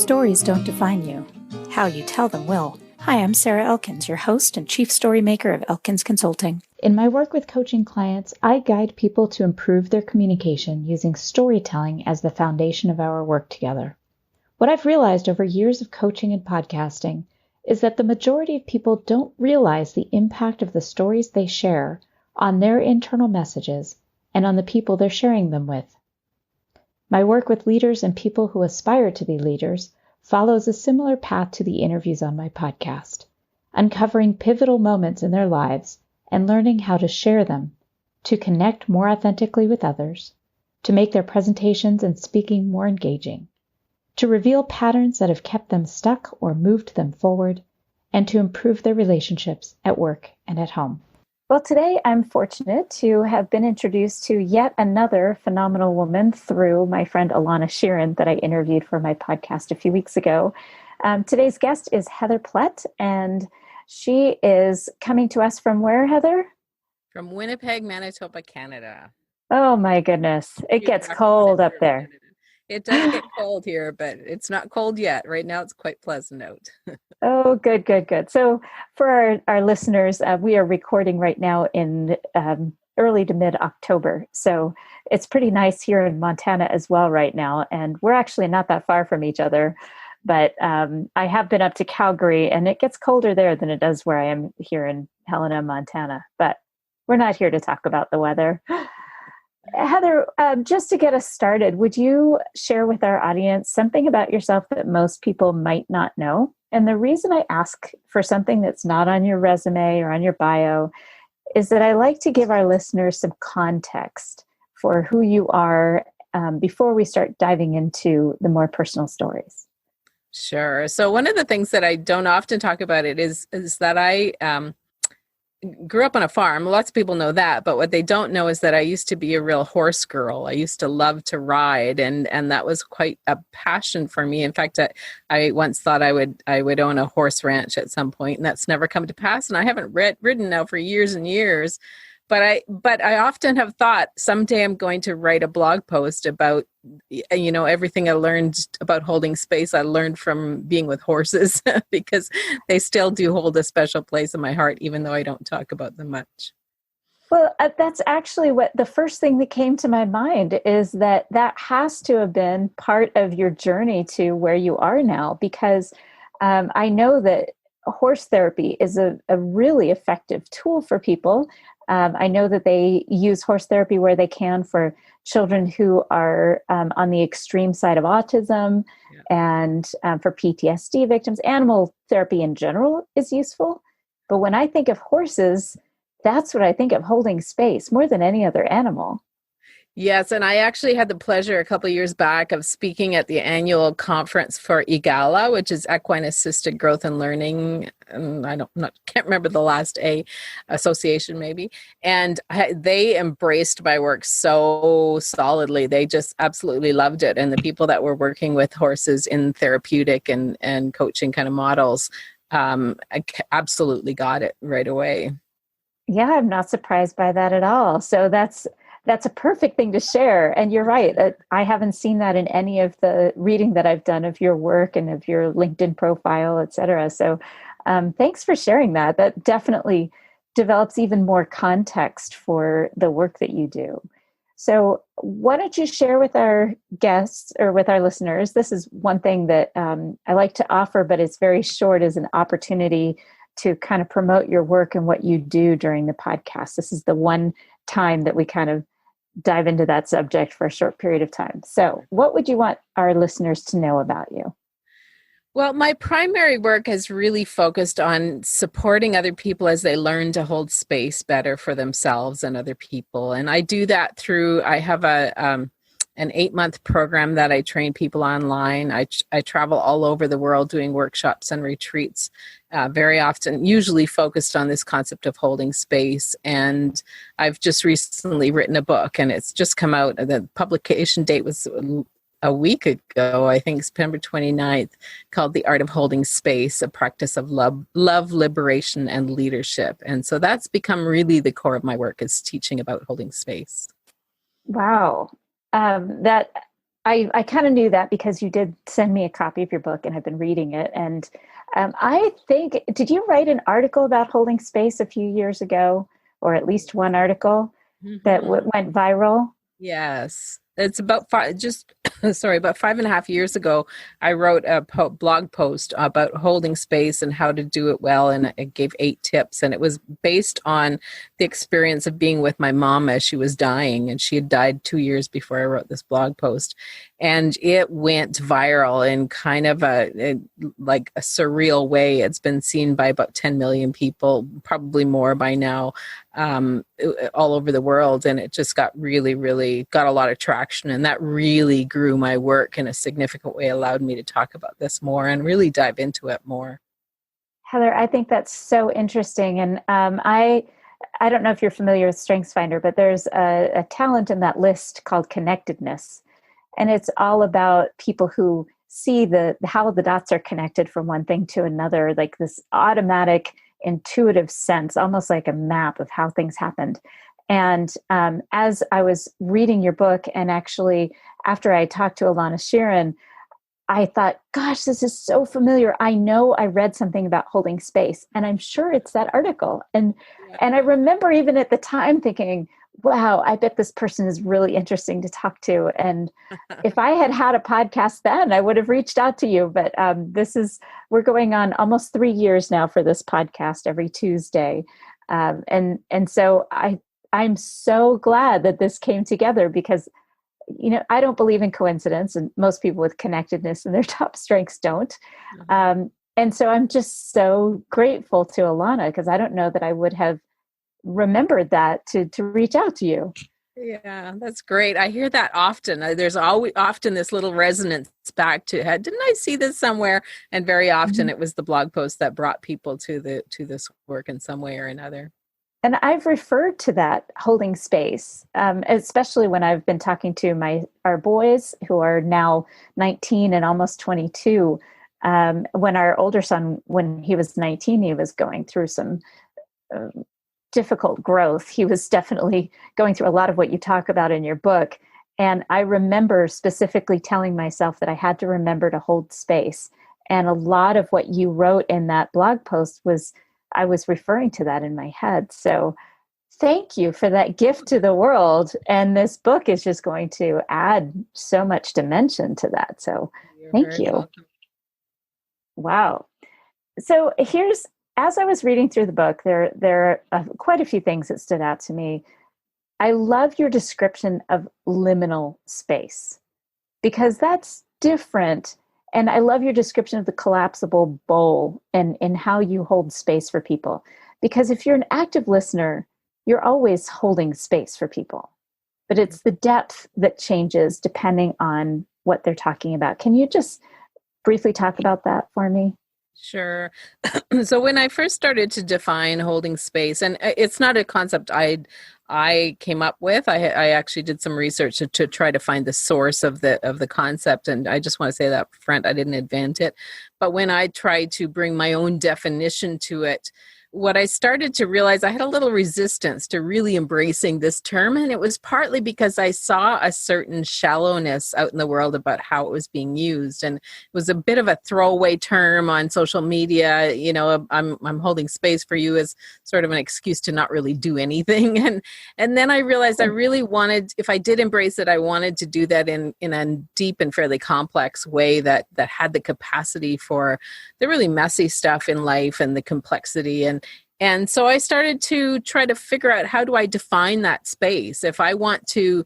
Stories don't define you. How you tell them will. Hi, I'm Sarah Elkins, your host and chief story maker of Elkins Consulting. In my work with coaching clients, I guide people to improve their communication using storytelling as the foundation of our work together. What I've realized over years of coaching and podcasting is that the majority of people don't realize the impact of the stories they share on their internal messages and on the people they're sharing them with. My work with leaders and people who aspire to be leaders follows a similar path to the interviews on my podcast, uncovering pivotal moments in their lives and learning how to share them, to connect more authentically with others, to make their presentations and speaking more engaging, to reveal patterns that have kept them stuck or moved them forward, and to improve their relationships at work and at home. Well, today I'm fortunate to have been introduced to yet another phenomenal woman through my friend Alana Sheeran that I interviewed for my podcast a few weeks ago. Today's guest is Heather Plett, and she is coming to us from where, Heather? From Winnipeg, Manitoba, Canada. Oh my goodness. It gets cold up there. It does get cold here, but it's not cold yet. Right now it's quite pleasant out. Oh, good. So for our listeners, we are recording right now in early to mid-October. So it's pretty nice here in Montana as well right now. And we're actually not that far from each other. But I have been up to Calgary, and it gets colder there than it does where I am here in Helena, Montana. But we're not here to talk about the weather. Heather, just to get us started, would you share with our audience something about yourself that most people might not know? And the reason I ask for something that's not on your resume or on your bio is that I like to give our listeners some context for who you are before we start diving into the more personal stories. Sure. So one of the things that I don't often talk about is that I grew up on a farm. Lots of people know that, but what they don't know is that I used to be a real horse girl. I used to love to ride, and that was quite a passion for me. In fact, I once thought I would own a horse ranch at some point, and that's never come to pass. And I haven't ridden now for years and years. But I often have thought someday I'm going to write a blog post about, everything I learned about holding space. I learned from being with horses because they still do hold a special place in my heart, even though I don't talk about them much. Well, that's actually what the first thing that came to my mind is that has to have been part of your journey to where you are now, because I know that horse therapy is a really effective tool for people. I know that they use horse therapy where they can for children who are on the extreme side of autism, and for PTSD victims. Animal therapy in general is useful. But when I think of horses, that's what I think of holding space more than any other animal. Yes, and I actually had the pleasure a couple of years back of speaking at the annual conference for EGALA, which is Equine Assisted Growth and Learning. And can't remember the last A association maybe. And they embraced my work so solidly. They just absolutely loved it. And the people that were working with horses in therapeutic and coaching kind of models absolutely got it right away. Yeah, I'm not surprised by that at all. So that's a perfect thing to share. And you're right. I haven't seen that in any of the reading that I've done of your work and of your LinkedIn profile, et cetera. So thanks for sharing that. That definitely develops even more context for the work that you do. So why don't you share with our guests or with our listeners? This is one thing that I like to offer, but it's very short, as an opportunity to kind of promote your work and what you do during the podcast. This is the one time that we kind of dive into that subject for a short period of time. So what would you want our listeners to know about you? Well, my primary work has really focused on supporting other people as they learn to hold space better for themselves and other people. And I do that I have an 8-month program that I train people online. I travel all over the world doing workshops and retreats, very often, usually focused on this concept of holding space. And I've just recently written a book, and it's just come out. The publication date was a week ago, I think September 29th, called The Art of Holding Space, a practice of love, liberation, and leadership. And so that's become really the core of my work, is teaching about holding space. Wow. That I kind of knew that because you did send me a copy of your book and I've been reading it. And I think, did you write an article about holding space a few years ago, or at least one article that went viral? Yes. It's about about 5.5 years ago, I wrote a blog post about holding space and how to do it well. And it gave 8 tips. And it was based on the experience of being with my mom as she was dying. And she had died 2 years before I wrote this blog post. And it went viral in kind of like a surreal way. It's been seen by about 10 million people, probably more by now, all over the world. And it just got really got a lot of traction. And that really grew my work in a significant way, allowed me to talk about this more and really dive into it more. Heather, I think that's so interesting. And I don't know if you're familiar with StrengthsFinder, but there's a talent in that list called connectedness. And it's all about people who see how the dots are connected from one thing to another, like this automatic, intuitive sense, almost like a map of how things happened. And as I was reading your book, and actually after I talked to Alana Sheeran, I thought, gosh, this is so familiar. I know I read something about holding space, and I'm sure it's that article. And I remember even at the time thinking, wow, I bet this person is really interesting to talk to. And if I had had a podcast then, I would have reached out to you. But we're going on almost 3 years now for this podcast every Tuesday. And so I'm so glad that this came together because, I don't believe in coincidence, and most people with connectedness and their top strengths don't. And so I'm just so grateful to Alana, because I don't know that I would have remembered that to reach out to you. Yeah, that's great. I hear that often. There's always often this little resonance back to, didn't I see this somewhere? And very often it was the blog post that brought people to this work in some way or another. And I've referred to that holding space, especially when I've been talking to our boys who are now 19 and almost 22. When our older son, when he was 19, he was going through some difficult growth. He was definitely going through a lot of what you talk about in your book. And I remember specifically telling myself that I had to remember to hold space. And a lot of what you wrote in that blog post I was referring to that in my head. So thank you for that gift to the world. And this book is just going to add so much dimension to that. So thank you. Welcome. Wow. So as I was reading through the book, there are quite a few things that stood out to me. I love your description of liminal space, because that's different. And I love your description of the collapsible bowl and how you hold space for people. Because if you're an active listener, you're always holding space for people. But it's the depth that changes depending on what they're talking about. Can you just briefly talk about that for me? Sure. So when I first started to define holding space, and it's not a concept I came up with. I actually did some research to try to find the source of the concept, and I just want to say that up front, I didn't invent it. But when I tried to bring my own definition to it, what I started to realize, I had a little resistance to really embracing this term. And it was partly because I saw a certain shallowness out in the world about how it was being used. And it was a bit of a throwaway term on social media. I'm holding space for you as sort of an excuse to not really do anything. And then I realized I really wanted, if I did embrace it, I wanted to do that in a deep and fairly complex way that had the capacity for the really messy stuff in life and the complexity. And so I started to try to figure out, how do I define that space? If I want to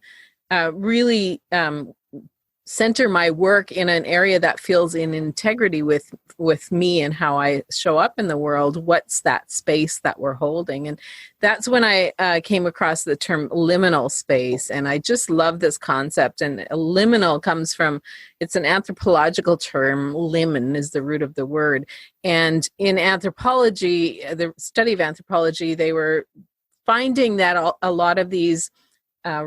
really center my work in an area that feels in integrity with me and how I show up in the world, what's that space that we're holding? And that's when I came across the term liminal space. And I just love this concept. And liminal comes from, it's an anthropological term. Limen is the root of the word. And in anthropology, the study of anthropology, they were finding that a lot of these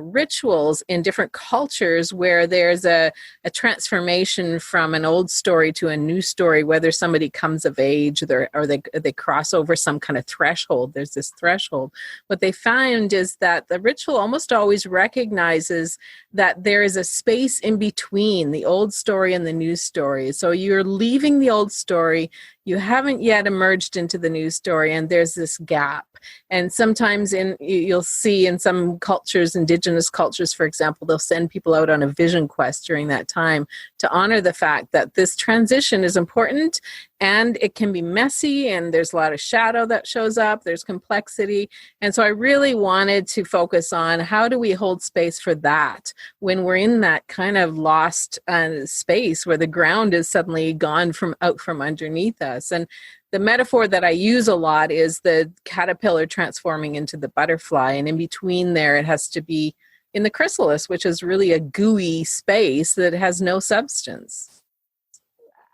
rituals in different cultures where there's a transformation from an old story to a new story, whether somebody comes of age or they cross over some kind of threshold. There's this threshold. What they found is that the ritual almost always recognizes that there is a space in between the old story and the new story. So you're leaving the old story, you haven't yet emerged into the new story, and there's this gap. And sometimes you'll see in some cultures, indigenous cultures, for example, they'll send people out on a vision quest during that time to honor the fact that this transition is important and it can be messy and there's a lot of shadow that shows up, there's complexity. And so I really wanted to focus on how do we hold space for that when we're in that kind of lost space where the ground is suddenly gone out from underneath us. And the metaphor that I use a lot is the caterpillar transforming into the butterfly. And in between there, it has to be in the chrysalis, which is really a gooey space that has no substance.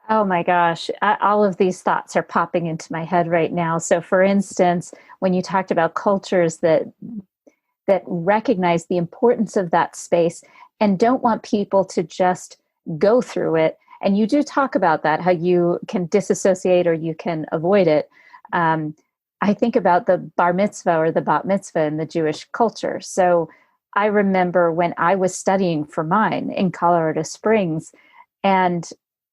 Oh my gosh, all of these thoughts are popping into my head right now. So for instance, when you talked about cultures that recognize the importance of that space and don't want people to just go through it, and you do talk about that, how you can disassociate or you can avoid it. I think about the bar mitzvah or the bat mitzvah in the Jewish culture. So I remember when I was studying for mine in Colorado Springs, and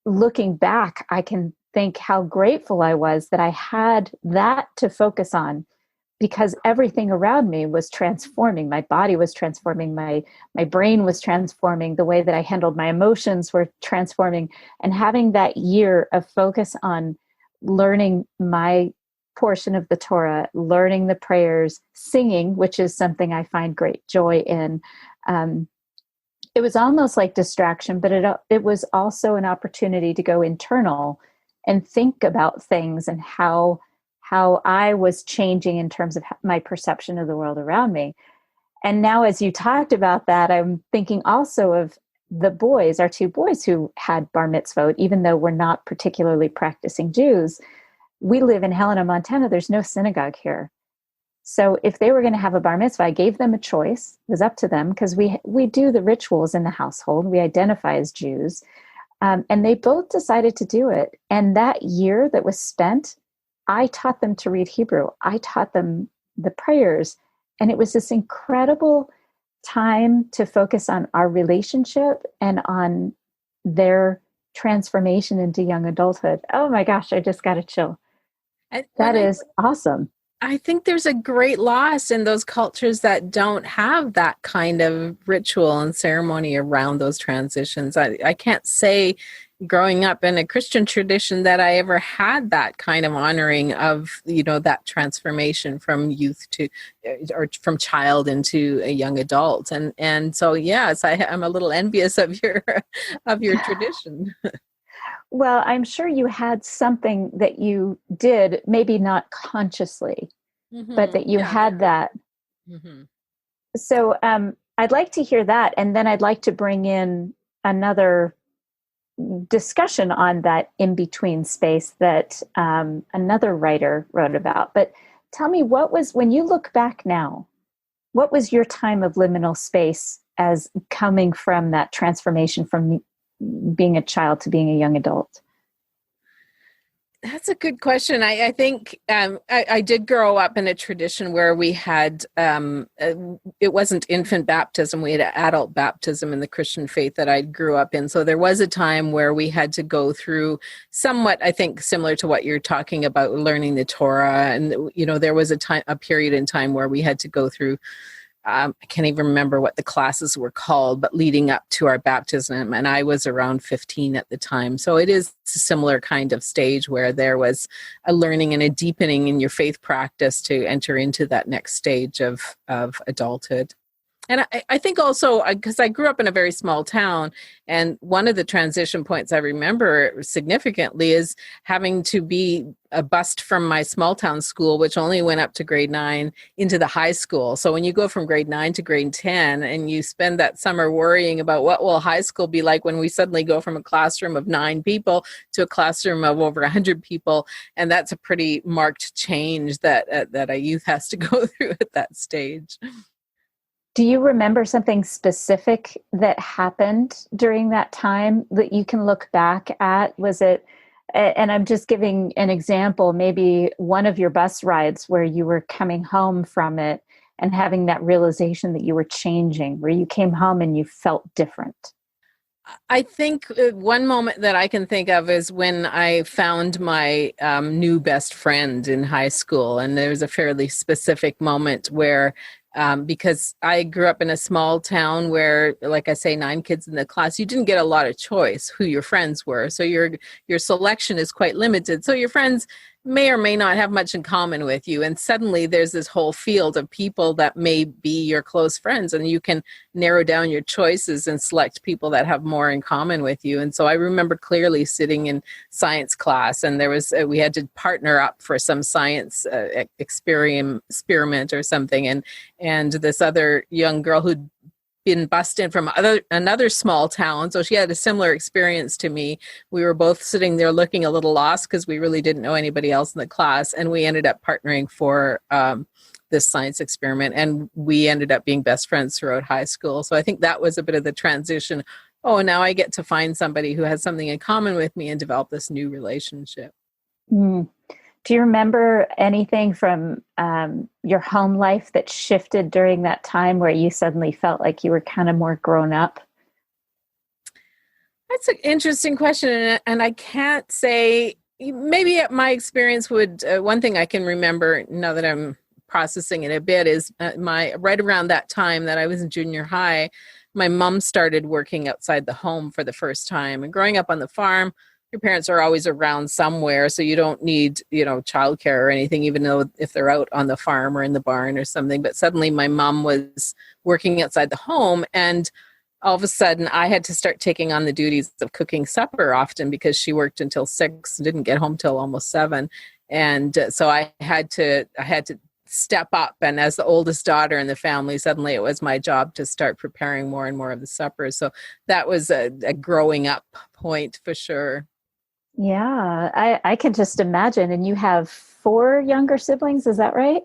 looking back, I can think how grateful I was that I had that to focus on, because everything around me was transforming. My body was transforming. My brain was transforming. The way that I handled my emotions were transforming. And having that year of focus on learning my portion of the Torah, learning the prayers, singing, which is something I find great joy in. It was almost like distraction, but it was also an opportunity to go internal and think about things and how I was changing in terms of my perception of the world around me. And now, as you talked about that, I'm thinking also of the boys, our two boys who had bar mitzvot, even though we're not particularly practicing Jews. We live in Helena, Montana. There's no synagogue here. So if they were going to have a bar mitzvah, I gave them a choice. It was up to them, because we do the rituals in the household. We identify as Jews. And they both decided to do it. And that year that was spent, I taught them to read Hebrew. I taught them the prayers. And it was this incredible time to focus on our relationship and on their transformation into young adulthood. Oh my gosh, I just got a chill. That is awesome. I think there's a great loss in those cultures that don't have that kind of ritual and ceremony around those transitions. I can't say growing up in a Christian tradition that I ever had that kind of honoring of, that transformation from youth to, or from child into a young adult. And so, yes, I'm a little envious of your tradition. Well, I'm sure you had something that you did, maybe not consciously, but that you had that. Mm-hmm. So I'd like to hear that. And then I'd like to bring in another discussion on that in-between space that another writer wrote about. But tell me, when you look back now, what was your time of liminal space as coming from that transformation from being a child to being a young adult? That's a good question. I think I did grow up in a tradition where we had, it wasn't infant baptism, we had adult baptism in the Christian faith that I grew up in. So there was a time where we had to go through somewhat, I think, similar to what you're talking about, learning the Torah. And, there was a period in time where we had to go through, I can't even remember what the classes were called, but leading up to our baptism. And I was around 15 at the time. So it is a similar kind of stage where there was a learning and a deepening in your faith practice to enter into that next stage of adulthood. And I think also, because I grew up in a very small town, and one of the transition points I remember significantly is having to be bussed from my small town school, which only went up to grade 9, into the high school. So when you go from grade 9 to grade 10 and you spend that summer worrying about what will high school be like when we suddenly go from a classroom of 9 people to a classroom of over 100 people, and that's a pretty marked change that a youth has to go through at that stage. Do you remember something specific that happened during that time that you can look back at? Was it, and I'm just giving an example, maybe one of your bus rides where you were coming home from it and having that realization that you were changing, where you came home and you felt different? I think one moment that I can think of is when I found my new best friend in high school. And there was a fairly specific moment where, because I grew up in a small town where, like I say, 9 kids in the class, you didn't get a lot of choice who your friends were. So your selection is quite limited. So your friends may or may not have much in common with you. And suddenly there's this whole field of people that may be your close friends, and you can narrow down your choices and select people that have more in common with you. And so I remember clearly sitting in science class, and there was we had to partner up for some science experiment or something, and this other young girl who'd been bussed in from another small town, so she had a similar experience to me. We were both sitting there looking a little lost because we really didn't know anybody else in the class, and we ended up partnering for this science experiment, and we ended up being best friends throughout high school. So I think that was a bit of the transition. Oh, now I get to find somebody who has something in common with me and develop this new relationship. Mm. Do you remember anything from your home life that shifted during that time where you suddenly felt like you were kind of more grown up? That's an interesting question, and I can't say. Maybe my experience would. One thing I can remember now that I'm processing it a bit is my right around that time that I was in junior high, my mom started working outside the home for the first time. And growing up on the farm, your parents are always around somewhere, so you don't need, childcare or anything, even though if they're out on the farm or in the barn or something. But suddenly my mom was working outside the home, and all of a sudden I had to start taking on the duties of cooking supper often because she worked until 6, didn't get home till almost 7. And so I had to step up, and as the oldest daughter in the family, suddenly it was my job to start preparing more and more of the suppers. So that was a growing up point for sure. Yeah, I can just imagine. And you have 4 younger siblings, is that right?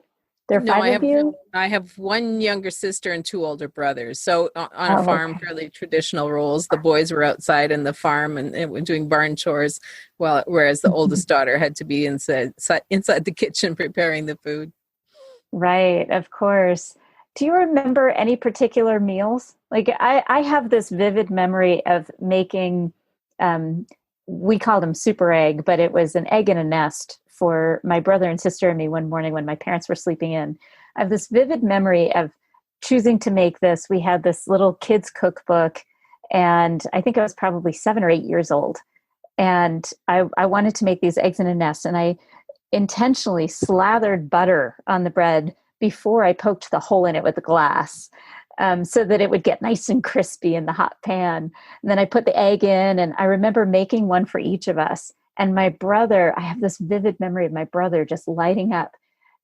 There are No, 5 of you? I have one younger sister and 2 older brothers. So on a Oh, farm, okay. fairly traditional roles. The boys were outside in the farm and were doing barn chores, whereas the oldest daughter had to be inside the kitchen preparing the food. Right, of course. Do you remember any particular meals? Like I have this vivid memory of making, um, we called them super egg, but it was an egg in a nest for my brother and sister and me one morning when my parents were sleeping in. I have this vivid memory of choosing to make this. We had this little kids cookbook, and I think I was probably 7 or 8 years old. And I wanted to make these eggs in a nest, and I intentionally slathered butter on the bread before I poked the hole in it with a glass, so that it would get nice and crispy in the hot pan. And then I put the egg in, and I remember making one for each of us. And my brother, I have this vivid memory of my brother just lighting up.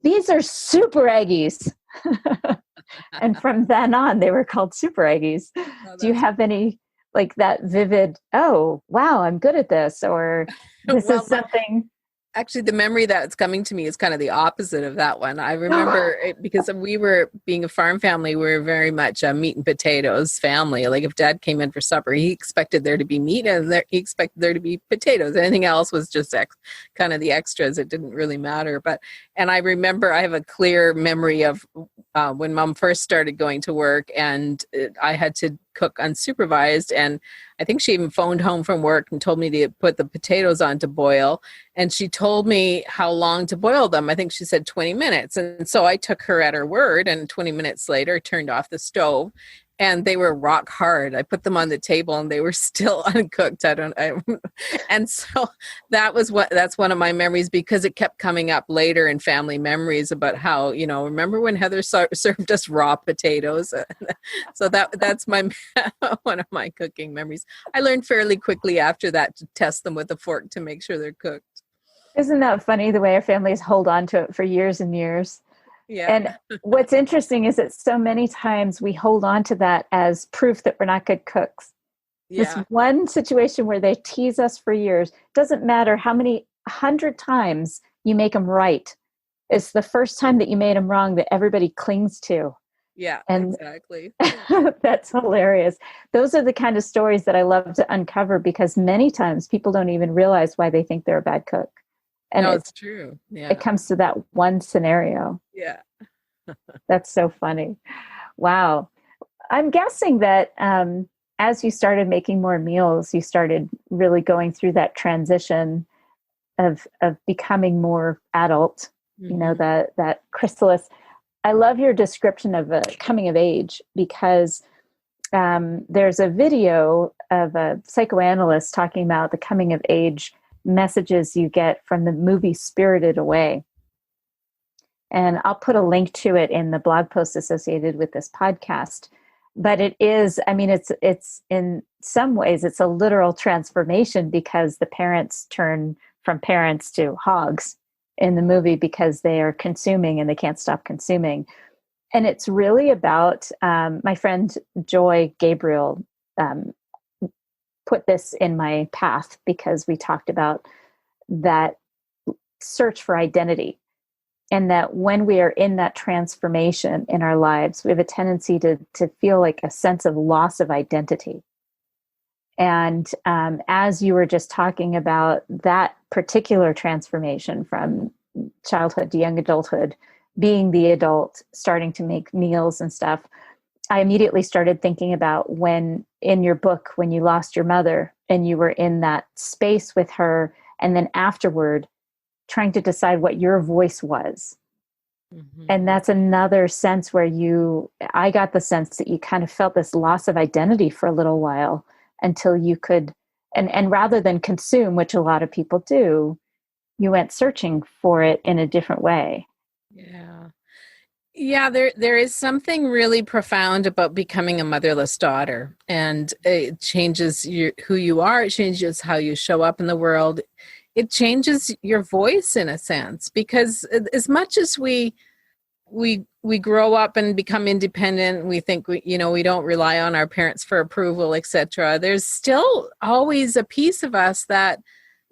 These are super eggies. And from then on, they were called super eggies. Oh, Do you that's have any like that vivid, oh, wow, I'm good at this, or this is well. something? Actually, the memory that's coming to me is kind of the opposite of that one. I remember it because we were, being a farm family, we were very much a meat and potatoes family. Like if Dad came in for supper, he expected there to be meat, and he expected there to be potatoes. Anything else was just kind of the extras. It didn't really matter. And I remember I have a clear memory of when Mom first started going to work, and I had to cook unsupervised. And I think she even phoned home from work and told me to put the potatoes on to boil. And she told me how long to boil them. I think she said 20 minutes. And so I took her at her word, and 20 minutes later turned off the stove, and they were rock hard. I put them on the table and they were still uncooked. And so that's one of my memories, because it kept coming up later in family memories about how, remember when Heather served us raw potatoes? So that's my one of my cooking memories. I learned fairly quickly after that to test them with a fork to make sure they're cooked. Isn't that funny the way our families hold on to it for years and years? Yeah. And what's interesting is that so many times we hold on to that as proof that we're not good cooks. This Yeah. one situation where they tease us for years, doesn't matter how many 100 times you make them right. It's the first time that you made them wrong that everybody clings to. Yeah, And exactly. that's hilarious. Those are the kind of stories that I love to uncover, because many times people don't even realize why they think they're a bad cook. And No, it's true. it Yeah. comes to that one scenario. Yeah. That's so funny. Wow. I'm guessing that as you started making more meals, you started really going through that transition of becoming more adult, Mm-hmm. that chrysalis. I love your description of a coming of age, because there's a video of a psychoanalyst talking about the coming of age messages you get from the movie Spirited Away. And I'll put a link to it in the blog post associated with this podcast. But it is, I mean, it's in some ways, it's a literal transformation, because the parents turn from parents to hogs in the movie because they are consuming and they can't stop consuming. And it's really about my friend Joy Gabriel put this in my path, because we talked about that search for identity. And that when we are in that transformation in our lives, we have a tendency to feel like a sense of loss of identity. And as you were just talking about that particular transformation from childhood to young adulthood, being the adult, starting to make meals and stuff, I immediately started thinking about when in your book, when you lost your mother and you were in that space with her, and then afterward, trying to decide what your voice was. Mm-hmm. And that's another sense where I got the sense that you kind of felt this loss of identity for a little while, until you could, and rather than consume, which a lot of people do, you went searching for it in a different way. Yeah. Yeah, there is something really profound about becoming a motherless daughter, and it changes who you are. It changes how you show up in the world. It changes your voice in a sense, because as much as we grow up and become independent, we think we don't rely on our parents for approval, etc. There's still always a piece of us that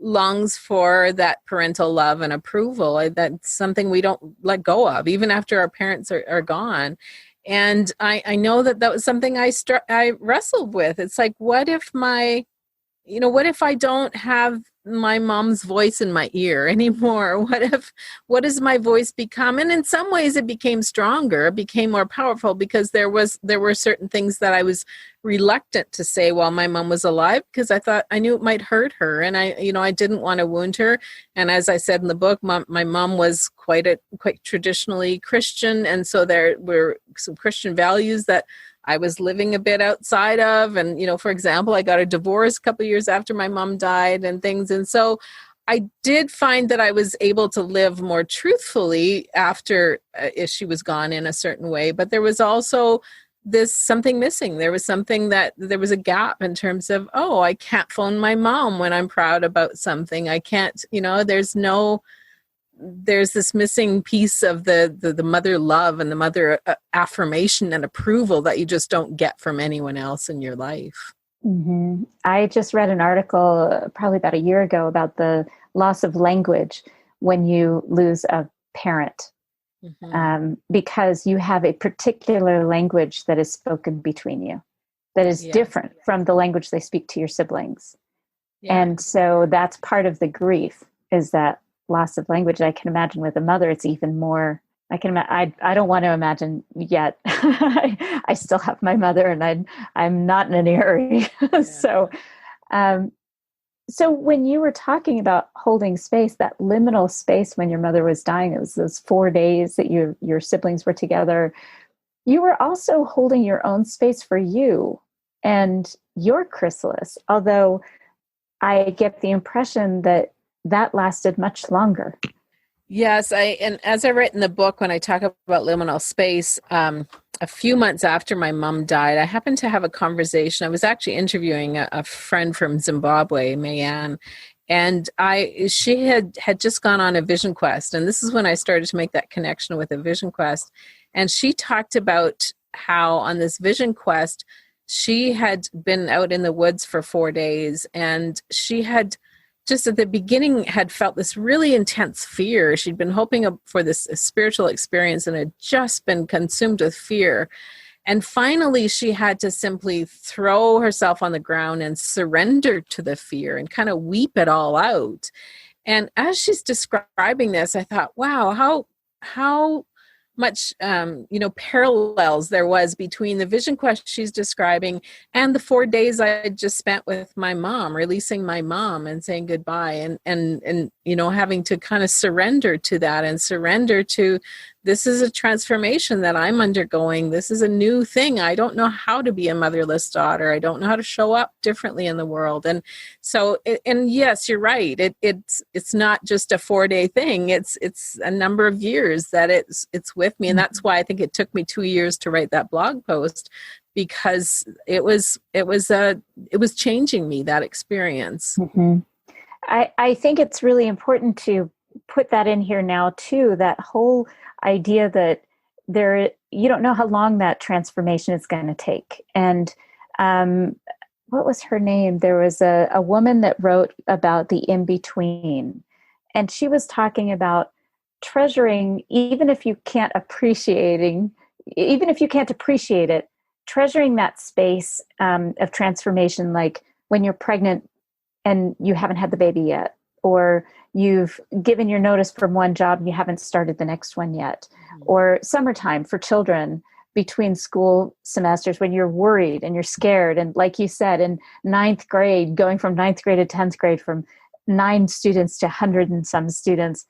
longs for that parental love and approval. That's something we don't let go of, even after our parents are gone. And I know that was something I wrestled with. It's like, what if what if I don't have my mom's voice in my ear anymore? What does my voice become? And in some ways it became stronger, it became more powerful, because there were certain things that I was reluctant to say while my mom was alive, because I knew it might hurt her, and I didn't want to wound her. And as I said in the book, my mom was quite traditionally Christian, and so there were some Christian values that I was living a bit outside of. And, for example, I got a divorce a couple of years after my mom died and things. And so I did find that I was able to live more truthfully after she was gone in a certain way. But there was also something missing. There was a gap in terms of, I can't phone my mom when I'm proud about something. I can't, there's this missing piece of the mother love and the mother affirmation and approval that you just don't get from anyone else in your life. Mm-hmm. I just read an article probably about a year ago about the loss of language when you lose a parent, because you have a particular language that is spoken between you that is different from the language they speak to your siblings. Yeah. And so that's part of the grief, is that loss of language. I can imagine with a mother, it's even more. I don't want to imagine yet. I still have my mother, and I'm not in a hurry. Yeah. So when you were talking about holding space, that liminal space when your mother was dying, it was those 4 days that your siblings were together. You were also holding your own space for you and your chrysalis, although I get the impression that lasted much longer. Yes, and as I write in the book, when I talk about liminal space, a few months after my mom died, I happened to have a conversation. I was actually interviewing a friend from Zimbabwe, Mayanne, and she had just gone on a vision quest, and this is when I started to make that connection with a vision quest. And she talked about how on this vision quest, she had been out in the woods for 4 days, and she had just at the beginning had felt this really intense fear. She'd been hoping for this spiritual experience and had just been consumed with fear. And finally, she had to simply throw herself on the ground and surrender to the fear and kind of weep it all out. And as she's describing this, I thought, wow, how much, parallels there was between the vision quest she's describing and the 4 days I had just spent with my mom, releasing my mom and saying goodbye, and having to kind of surrender to that and surrender to, this is a transformation that I'm undergoing. This is a new thing. I don't know how to be a motherless daughter. I don't know how to show up differently in the world. And so, and yes, you're right. It's not just a 4-day thing. It's a number of years that it's with me. And that's why I think it took me 2 years to write that blog post, because it was changing me, that experience. Mm-hmm. I think it's really important to put that in here now too, that whole idea that you don't know how long that transformation is going to take. And what was her name? There was a woman that wrote about the in-between, and she was talking about treasuring, even if you can't appreciate it, treasuring that space of transformation, like when you're pregnant and you haven't had the baby yet, or you've given your notice from one job and you haven't started the next one yet, or summertime for children between school semesters when you're worried and you're scared. And like you said, in 9th grade, going from 9th grade to 10th grade, from 9 students to 100 and some students,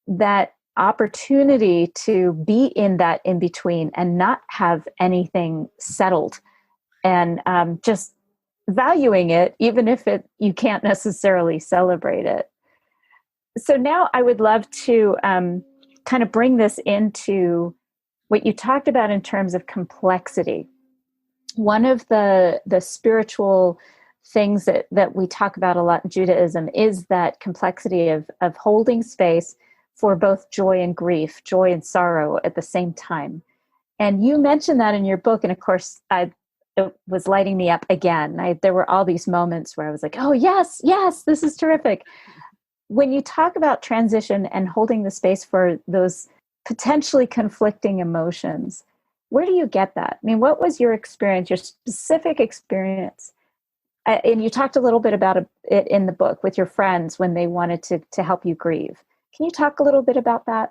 that opportunity to be in that in between and not have anything settled, and just valuing it, even if you can't necessarily celebrate it. So now I would love to kind of bring this into what you talked about in terms of complexity. One of the spiritual things that we talk about a lot in Judaism is that complexity of holding space for both joy and grief, joy and sorrow at the same time. And you mentioned that in your book. And of course, it was lighting me up again. There were all these moments where I was like, oh, yes, this is terrific. When you talk about transition and holding the space for those potentially conflicting emotions, where do you get that? I mean, what was your experience, your specific experience? And you talked a little bit about it in the book with your friends when they wanted to help you grieve. Can you talk a little bit about that?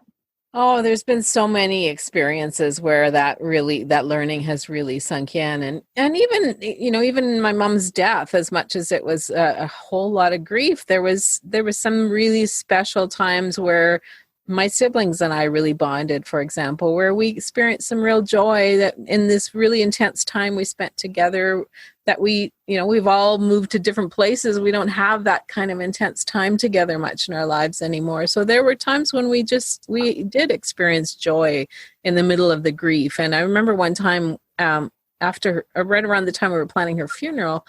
Oh, there's been so many experiences where that learning has really sunk in. And even my mom's death, as much as it was a whole lot of grief, there was some really special times where my siblings and I really bonded, for example, where we experienced some real joy that in this really intense time we spent together, that we've all moved to different places. We don't have that kind of intense time together much in our lives anymore. So there were times when we did experience joy in the middle of the grief. And I remember one time after, right around the time we were planning her funeral,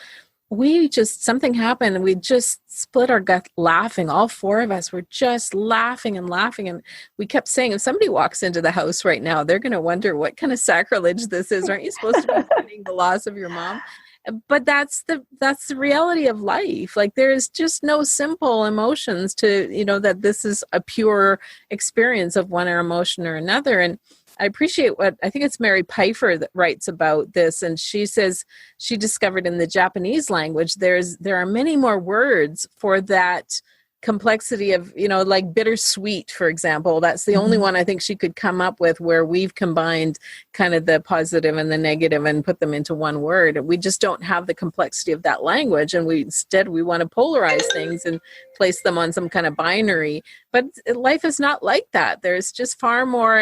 something happened and we just split our gut laughing. All 4 of us were just laughing and laughing. And we kept saying, if somebody walks into the house right now, they're going to wonder what kind of sacrilege this is. Aren't you supposed to be mourning the loss of your mom? But that's the reality of life. Like, there is just no simple emotions to, that this is a pure experience of one emotion or another. And I appreciate what I think it's Mary Pfeiffer that writes about this. And she says she discovered in the Japanese language, there are many more words for that complexity of, like bittersweet, for example. That's the only one I think she could come up with where we've combined kind of the positive and the negative and put them into one word. We just don't have the complexity of that language. And we want to polarize things and place them on some kind of binary. But life is not like that. There's just far more.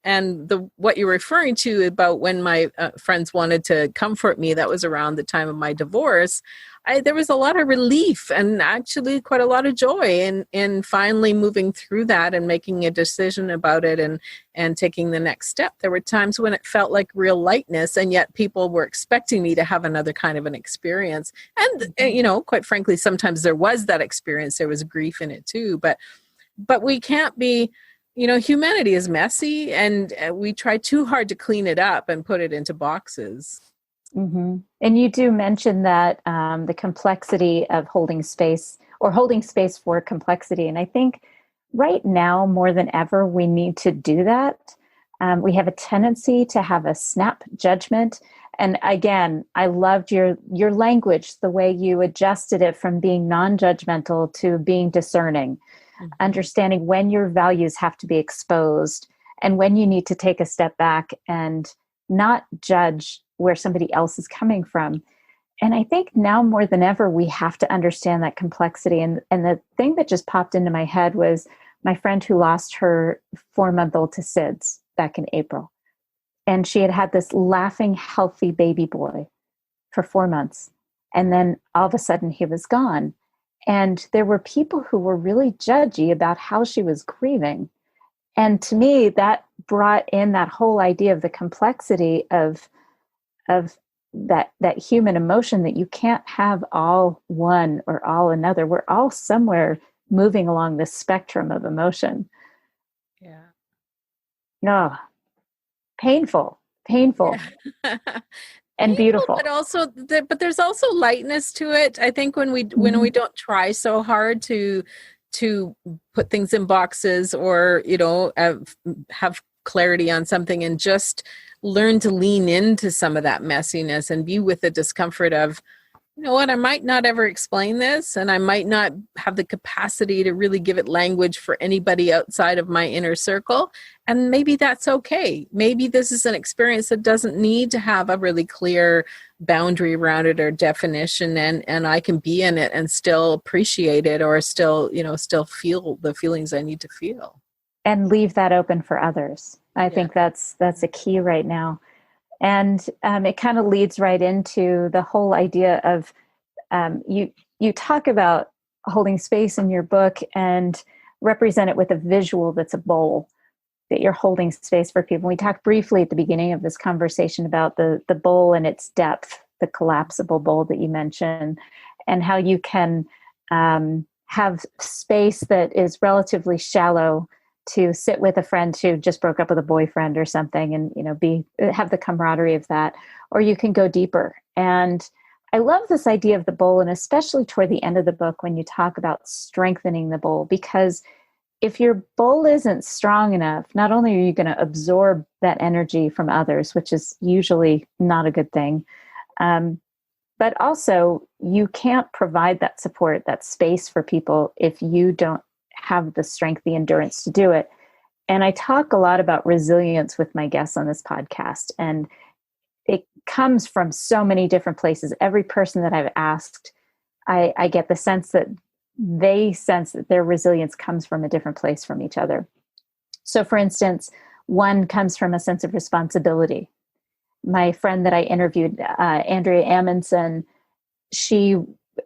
And what you're referring to about when my friends wanted to comfort me, that was around the time of my divorce. There was a lot of relief and actually quite a lot of joy in finally moving through that and making a decision about it and taking the next step. There were times when it felt like real lightness, and yet people were expecting me to have another kind of an experience. And quite frankly, sometimes there was that experience. There was grief in it too. But we can't be, humanity is messy, and we try too hard to clean it up and put it into boxes. Mm-hmm. And you do mention that the complexity of holding space or holding space for complexity. And I think right now, more than ever, we need to do that. We have a tendency to have a snap judgment. And again, I loved your language, the way you adjusted it from being non-judgmental to being discerning, understanding when your values have to be exposed and when you need to take a step back and not judge where somebody else is coming from. And I think now more than ever, we have to understand that complexity. And the thing that just popped into my head was my friend who lost her 4-month-old to SIDS back in April. And she had had this laughing, healthy baby boy for 4 months. And then all of a sudden he was gone. And there were people who were really judgy about how she was grieving. And to me, that brought in that whole idea of the complexity of that human emotion, that you can't have all one or all another. We're all somewhere moving along this spectrum of emotion. Yeah. No, painful, yeah. And beautiful. But also, but there's also lightness to it. I think when we don't try so hard to put things in boxes, or have clarity on something, and just learn to lean into some of that messiness and be with the discomfort of, you know what, I might not ever explain this, and I might not have the capacity to really give it language for anybody outside of my inner circle. And maybe that's okay. Maybe this is an experience that doesn't need to have a really clear boundary around it or definition, and I can be in it and still appreciate it, or still feel the feelings I need to feel. And leave that open for others. I think that's a key right now. And it kind of leads right into the whole idea of you talk about holding space in your book and represent it with a visual that's a bowl, that you're holding space for people. We talked briefly at the beginning of this conversation about the bowl and its depth, the collapsible bowl that you mentioned, and how you can have space that is relatively shallow to sit with a friend who just broke up with a boyfriend or something, and have the camaraderie of that. Or you can go deeper. And I love this idea of the bowl, and especially toward the end of the book when you talk about strengthening the bowl, because if your bowl isn't strong enough, not only are you going to absorb that energy from others, which is usually not a good thing, but also you can't provide that support, that space for people if you don't have the strength, the endurance to do it. And I talk a lot about resilience with my guests on this podcast, and it comes from so many different places. Every person that I've asked, I get the sense that they sense that their resilience comes from a different place from each other. So for instance, one comes from a sense of responsibility. My friend that I interviewed, Andrea Amundsen, she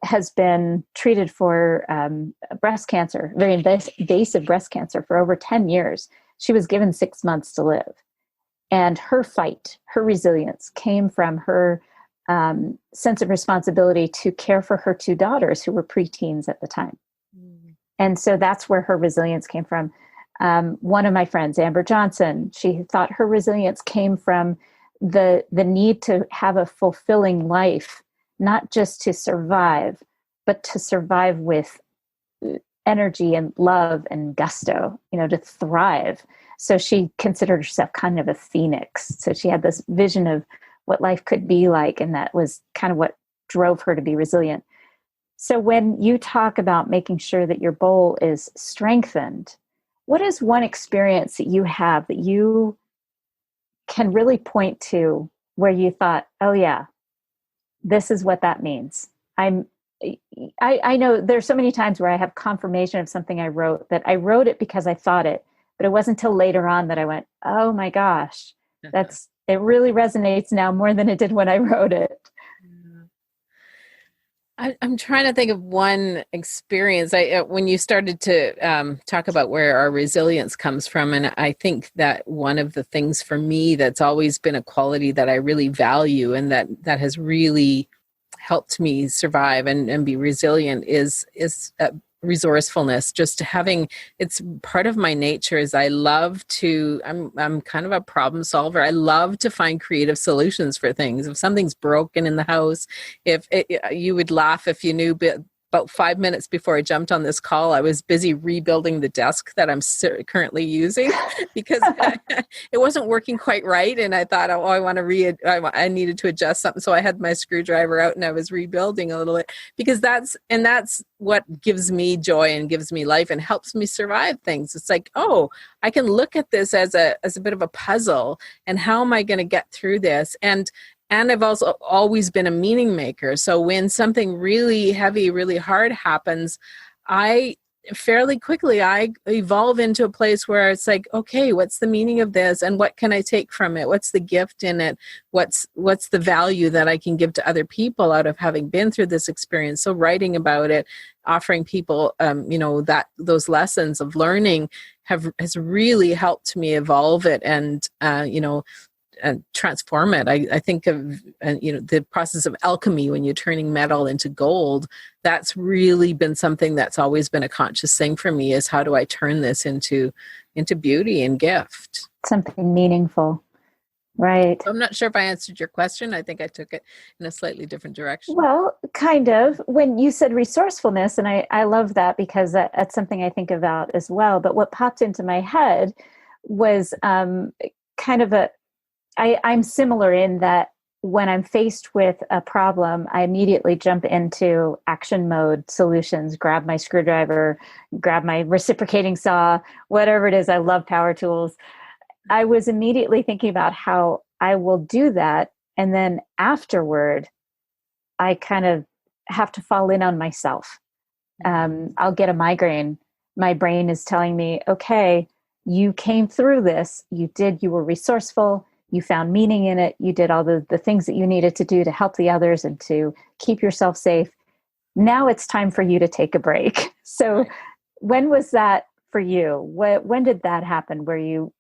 has been treated for breast cancer, very invasive breast cancer, for over 10 years. She was given 6 months to live. And her fight, her resilience came from her sense of responsibility to care for her 2 daughters who were preteens at the time. And so that's where her resilience came from. One of my friends, Amber Johnson, she thought her resilience came from the need to have a fulfilling life, not just to survive, but to survive with energy and love and gusto, to thrive. So she considered herself kind of a phoenix. So she had this vision of what life could be like, and that was kind of what drove her to be resilient. So when you talk about making sure that your bowl is strengthened, what is one experience that you have that you can really point to where you thought, oh yeah, this is what that means? I know there's so many times where I have confirmation of something I wrote, that I wrote it because I thought it, but it wasn't until later on that I went, oh my gosh, it really resonates now more than it did when I wrote it. I'm trying to think of one experience. When you started to talk about where our resilience comes from, and I think that one of the things for me that's always been a quality that I really value, and that has really helped me survive and be resilient is resourcefulness. Just having, it's part of my nature is I'm kind of a problem solver. I love to find creative solutions for things. If something's broken in the house, you would laugh if you knew about 5 minutes before I jumped on this call, I was busy rebuilding the desk that I'm currently using because it wasn't working quite right. And I thought, oh, I needed to adjust something. So I had my screwdriver out and I was rebuilding a little bit, because that's what gives me joy and gives me life and helps me survive things. It's like, oh, I can look at this as a bit of a puzzle, and how am I going to get through this? And I've also always been a meaning maker. So when something really heavy, really hard happens, I fairly quickly, I evolve into a place where it's like, okay, what's the meaning of this? And what can I take from it? What's the gift in it? What's the value that I can give to other people out of having been through this experience? So writing about it, offering people, those lessons of learning has really helped me evolve it and transform it. I think of the process of alchemy when you're turning metal into gold. That's really been something that's always been a conscious thing for me, is how do I turn this into beauty and gift, something meaningful. Right. I'm not sure if I answered your question. I think I took it in a slightly different direction. Well, kind of. When you said resourcefulness, and I love that, because that's something I think about as well. But what popped into my head was kind of I'm similar in that when I'm faced with a problem, I immediately jump into action mode solutions, grab my screwdriver, grab my reciprocating saw, whatever it is. I love power tools. I was immediately thinking about how I will do that. And then afterward, I kind of have to fall in on myself. I'll get a migraine. My brain is telling me, okay, you came through this. You were resourceful. You found meaning in it. You did all the things that you needed to do to help the others and to keep yourself safe. Now it's time for you to take a break. So when was that for you? When did that happen, where you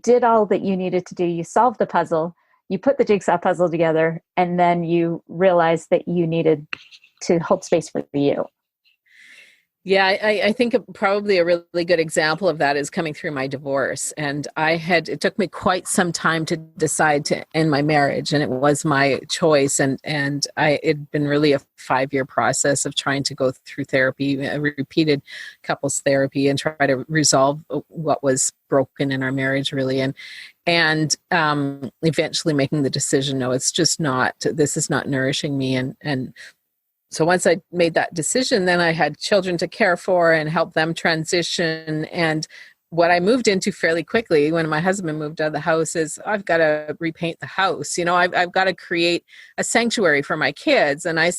did all that you needed to do? You solved the puzzle, you put the jigsaw puzzle together, and then you realized that you needed to hold space for you. Yeah, I think probably a really good example of that is coming through my divorce. And it took me quite some time to decide to end my marriage, and it was my choice. And it'd been really a 5-year process of trying to go through therapy, repeated couples therapy, and try to resolve what was broken in our marriage, really. And eventually making the decision, no, this is not nourishing me. And so once I made that decision, then I had children to care for and help them transition. And what I moved into fairly quickly when my husband moved out of the house is I've got to repaint the house. I've got to create a sanctuary for my kids. And I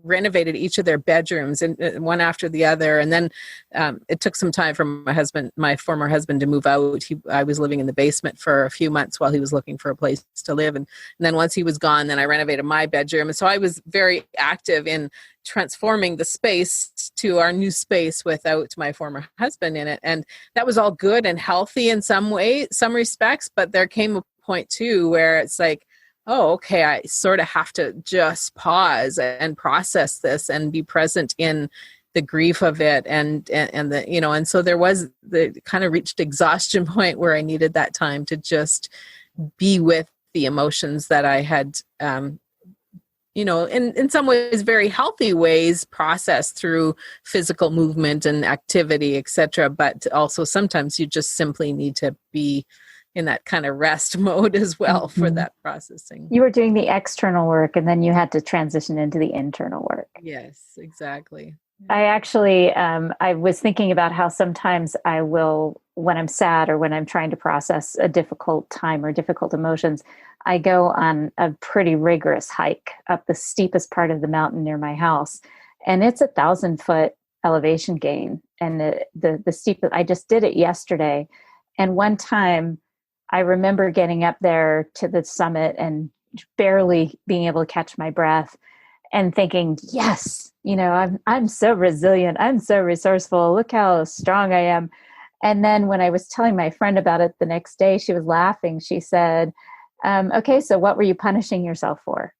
renovated each of their bedrooms, and one after the other. And then it took some time for my former husband, to move out. I was living in the basement for a few months while he was looking for a place to live. And then once he was gone, then I renovated my bedroom. And so I was very active in transforming the space to our new space without my former husband in it. And that was all good and healthy in some respects, but there came a point too where it's like, oh, okay, I sort of have to just pause and process this and be present in the grief of it. And so there was the kind of reached exhaustion point where I needed that time to just be with the emotions that I had, in some ways, very healthy ways, processed through physical movement and activity, etc. But also sometimes you just simply need to be in that kind of rest mode as well for that processing. You were doing the external work, and then you had to transition into the internal work. Yes, exactly. I actually, I was thinking about how sometimes I will, when I'm sad or when I'm trying to process a difficult time or difficult emotions, I go on a pretty rigorous hike up the steepest part of the mountain near my house. And it's 1,000-foot elevation gain. And the steepest, I just did it yesterday. And one time I remember getting up there to the summit and barely being able to catch my breath and thinking, yes, I'm so resilient. I'm so resourceful. Look how strong I am. And then when I was telling my friend about it the next day, she was laughing. She said, okay, so what were you punishing yourself for?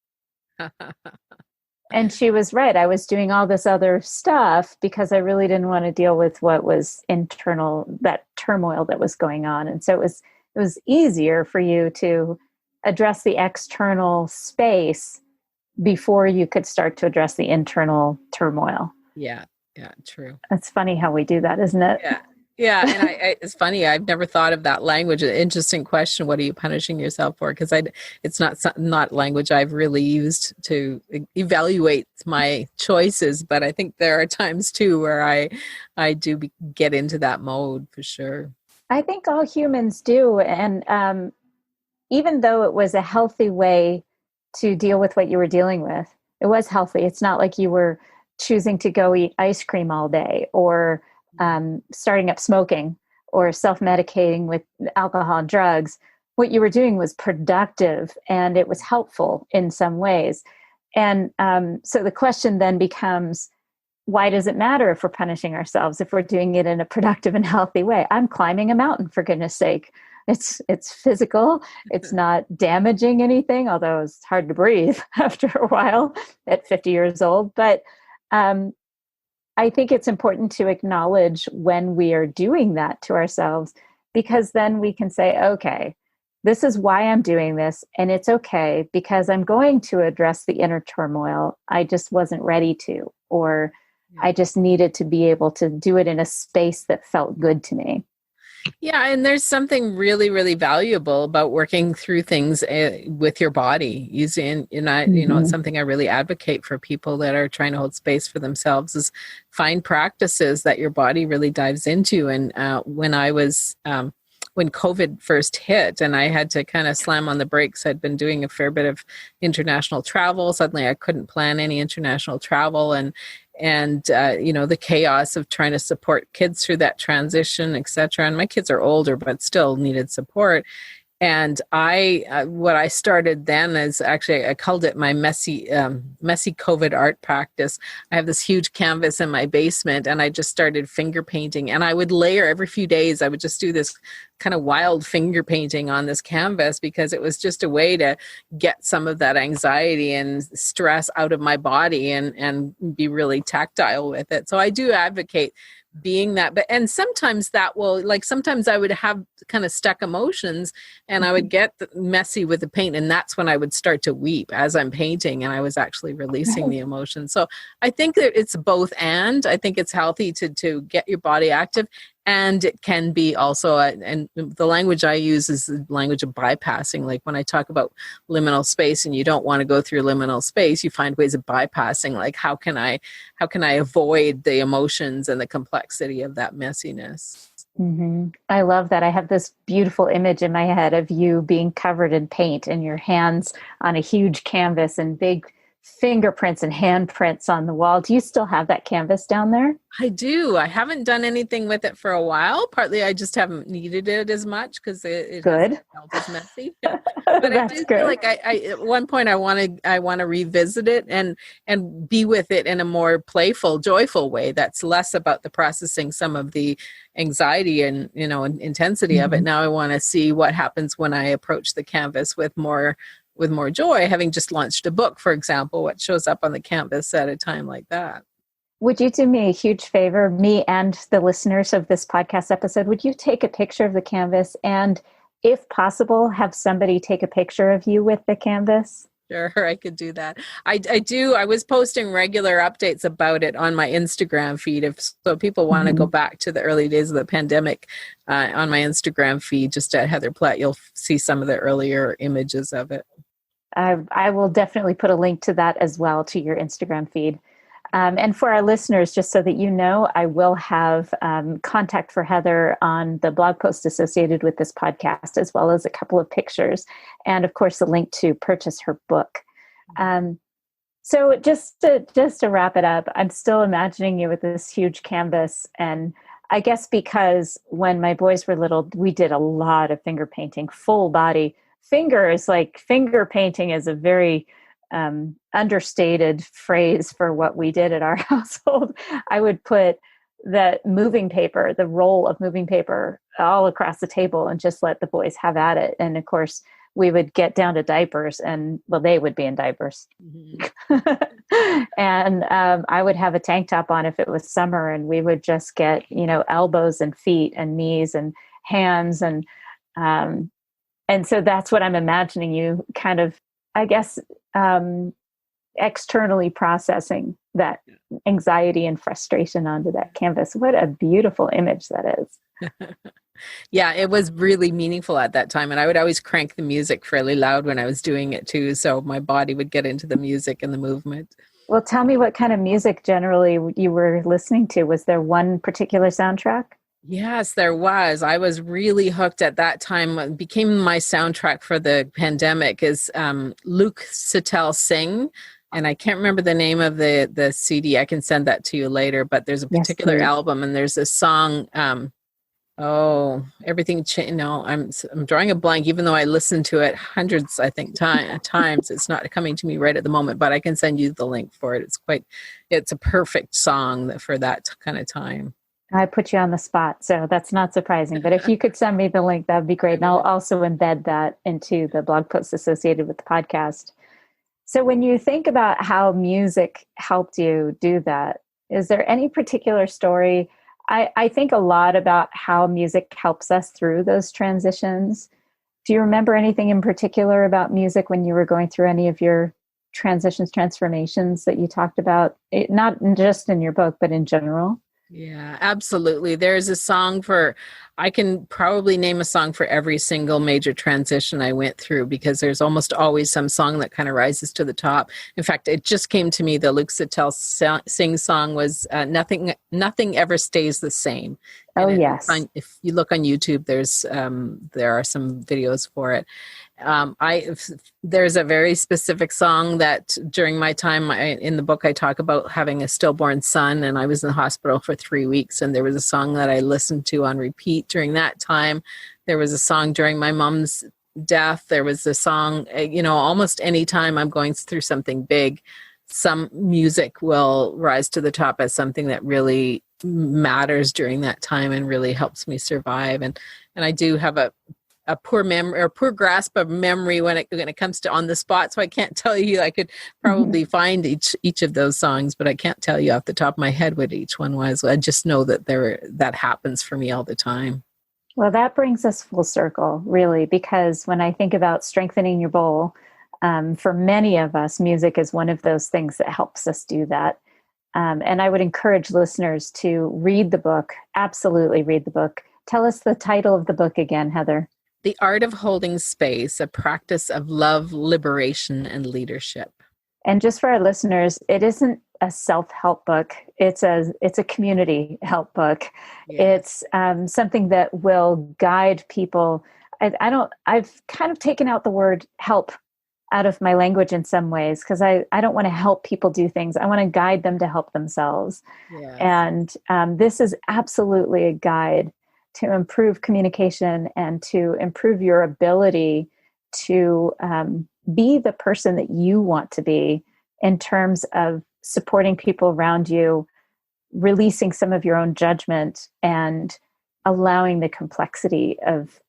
And she was right. I was doing all this other stuff because I really didn't want to deal with what was internal, that turmoil that was going on. And so it was easier for you to address the external space before you could start to address the internal turmoil. Yeah. Yeah. True. It's funny how we do that, isn't it? Yeah. Yeah. And it's funny. I've never thought of that language. An interesting question. What are you punishing yourself for? Because it's not language I've really used to evaluate my choices. But I think there are times too where I do get into that mode for sure. I think all humans do. And even though it was a healthy way to deal with what you were dealing with, it was healthy. It's not like you were choosing to go eat ice cream all day or starting up smoking or self-medicating with alcohol and drugs. What you were doing was productive and it was helpful in some ways. And so the question then becomes, why does it matter if we're punishing ourselves if we're doing it in a productive and healthy way? I'm climbing a mountain, for goodness sake. It's physical. It's not damaging anything, although it's hard to breathe after a while at 50 years old. But I think it's important to acknowledge when we are doing that to ourselves, because then we can say, okay, this is why I'm doing this. And it's okay because I'm going to address the inner turmoil. I just wasn't ready to, or I just needed to be able to do it in a space that felt good to me. Yeah, and there's something really, really valuable about working through things with your body. Using, it's something I really advocate for people that are trying to hold space for themselves is find practices that your body really dives into. And when COVID first hit and I had to kind of slam on the brakes, I'd been doing a fair bit of international travel. Suddenly I couldn't plan any international travel, and the chaos of trying to support kids through that transition, et cetera. And my kids are older, but still needed support. And what I started then is actually, I called it my messy COVID art practice. I have this huge canvas in my basement and I just started finger painting, and I would layer every few days. I would just do this kind of wild finger painting on this canvas because it was just a way to get some of that anxiety and stress out of my body and be really tactile with it. So I do advocate being that, and sometimes that will, like, sometimes I would have kind of stuck emotions and I would get messy with the paint, and that's when I would start to weep as I'm painting and I was actually releasing the emotion. So I think that it's both, and I think it's healthy to get your body active. And it can be also, and the language I use is the language of bypassing. Like when I talk about liminal space and you don't want to go through liminal space, you find ways of bypassing. Like how can I avoid the emotions and the complexity of that messiness? Mm-hmm. I love that. I have this beautiful image in my head of you being covered in paint and your hands on a huge canvas and big fingerprints and handprints on the wall. Do you still have that canvas down there? I do. I haven't done anything with it for a while. Partly I just haven't needed it as much because it Good. hasn't felt as messy. But I do feel like I at one point I want to revisit it and be with it in a more playful, joyful way that's less about the processing some of the anxiety and intensity of it. Now I want to see what happens when I approach the canvas with more joy, having just launched a book, for example, what shows up on the canvas at a time like that. Would you do me a huge favor, me and the listeners of this podcast episode? Would you take a picture of the canvas and, if possible, have somebody take a picture of you with the canvas? Sure, I could do that. I do. I was posting regular updates about it on my Instagram feed. So people want to go back to the early days of the pandemic, on my Instagram feed, just at Heather Plett, you'll see some of the earlier images of it. I will definitely put a link to that as well, to your Instagram feed. And for our listeners, just so that you know, I will have contact for Heather on the blog post associated with this podcast, as well as a couple of pictures, and of course, a link to purchase her book. So just to wrap it up, I'm still imagining you with this huge canvas. And I guess because when my boys were little, we did a lot of finger painting, full body. Finger painting is a very understated phrase for what we did at our household. I would put the roll of moving paper all across the table and just let the boys have at it. And of course, we would get down to diapers they would be in diapers. And I would have a tank top on if it was summer, and we would just get, elbows and feet and knees and hands. And so that's what I'm imagining you kind of, I guess, externally processing that anxiety and frustration onto that canvas. What a beautiful image that is. Yeah, it was really meaningful at that time. And I would always crank the music fairly loud when I was doing it too. So my body would get into the music and the movement. Well, tell me what kind of music generally you were listening to. Was there one particular soundtrack? Yes, there was. I was really hooked at that time. What became my soundtrack for the pandemic is Luke Sittel Sing. And I can't remember the name of the CD. I can send that to you later. But there's a particular album, and there's a song. Everything changed. No, I'm drawing a blank. Even though I listened to it hundreds, I think times, it's not coming to me right at the moment. But I can send you the link for it. It's a perfect song for that kind of time. I put you on the spot, so that's not surprising. But if you could send me the link, that would be great. And I'll also embed that into the blog posts associated with the podcast. So when you think about how music helped you do that, is there any particular story? I think a lot about how music helps us through those transitions. Do you remember anything in particular about music when you were going through any of your transformations that you talked about? Not just in your book, but in general? Yeah, absolutely. There's a song I can probably name a song for every single major transition I went through, because there's almost always some song that kind of rises to the top. In fact, it just came to me, the Luke Sittel Sing song was Nothing Ever Stays the Same. And yes. If you look on YouTube, there are some videos for it. There's a very specific song that during my time in the book, I talk about having a stillborn son, and I was in the hospital for 3 weeks. And there was a song that I listened to on repeat during that time. There was a song during my mom's death. There was a song, almost any time I'm going through something big, some music will rise to the top as something that really matters during that time and really helps me survive. And I do have a poor memory or poor grasp of memory when it comes to on the spot. So I can't tell you. I could probably find each of those songs, but I can't tell you off the top of my head what each one was. I just know that that happens for me all the time. Well, that brings us full circle, really, because when I think about strengthening your bowl, for many of us, music is one of those things that helps us do that. And I would encourage listeners to read the book. Absolutely read the book. Tell us the title of the book again, Heather. The Art of Holding Space, a Practice of Love, Liberation, and Leadership. And just for our listeners, it isn't a self-help book. It's a community help book. Yes. It's something that will guide people. I've kind of taken out the word help out of my language in some ways, because I don't want to help people do things. I want to guide them to help themselves. Yes. And this is absolutely a guide to improve communication and to improve your ability to be the person that you want to be in terms of supporting people around you, releasing some of your own judgment, and allowing the complexity of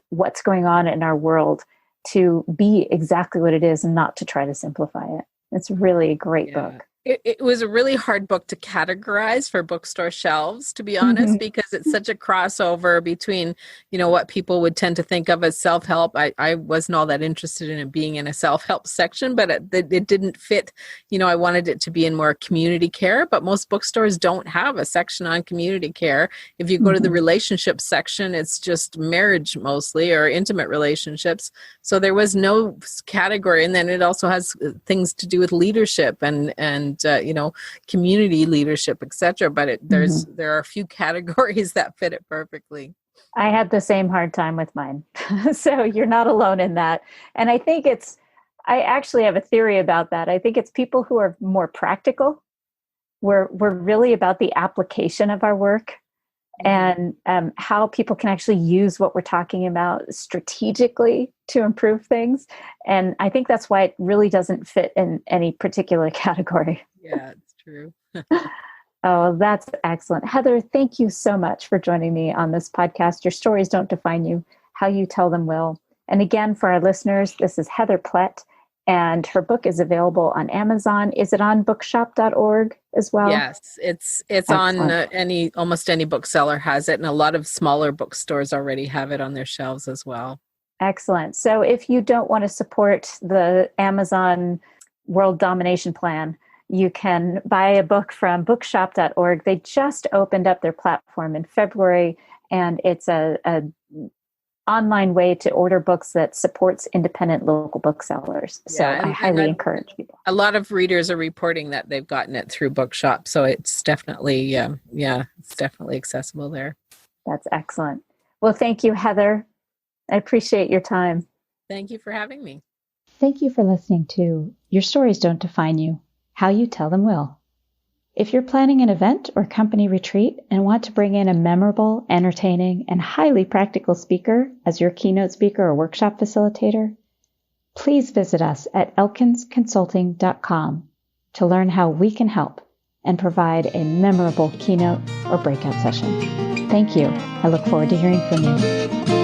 what's going on in our world to be exactly what it is and not to try to simplify it. It's really a great book. It was a really hard book to categorize for bookstore shelves, to be honest, because it's such a crossover between, what people would tend to think of as self-help. I wasn't all that interested in it being in a self-help section, but it didn't fit. I wanted it to be in more community care, but most bookstores don't have a section on community care. If you go to the relationship section, it's just marriage mostly, or intimate relationships. So there was no category. And then it also has things to do with leadership and community leadership, etc. But there are a few categories that fit it perfectly. I had the same hard time with mine. So you're not alone in that. And I think I actually have a theory about that. I think it's people who are more practical. We're really about the application of our work and how people can actually use what we're talking about strategically to improve things. And I think that's why it really doesn't fit in any particular category. Yeah, it's true. Oh, that's excellent. Heather, thank you so much for joining me on this podcast. Your stories don't define you. How you tell them will. And again, for our listeners, this is Heather Plett, and her book is available on Amazon. Is it on bookshop.org as well? Yes, it's on almost any bookseller has it, and a lot of smaller bookstores already have it on their shelves as well. Excellent. So if you don't want to support the Amazon world domination plan. You can buy a book from bookshop.org. They just opened up their platform in February, and it's a online way to order books that supports independent local booksellers. So I highly encourage people. A lot of readers are reporting that they've gotten it through Bookshop. So it's definitely, it's definitely accessible there. That's excellent. Well, thank you, Heather. I appreciate your time. Thank you for having me. Thank you for listening to Your Stories Don't Define You, How You Tell Them Will. If you're planning an event or company retreat and want to bring in a memorable, entertaining, and highly practical speaker as your keynote speaker or workshop facilitator, please visit us at elkinsconsulting.com to learn how we can help and provide a memorable keynote or breakout session. Thank you. I look forward to hearing from you.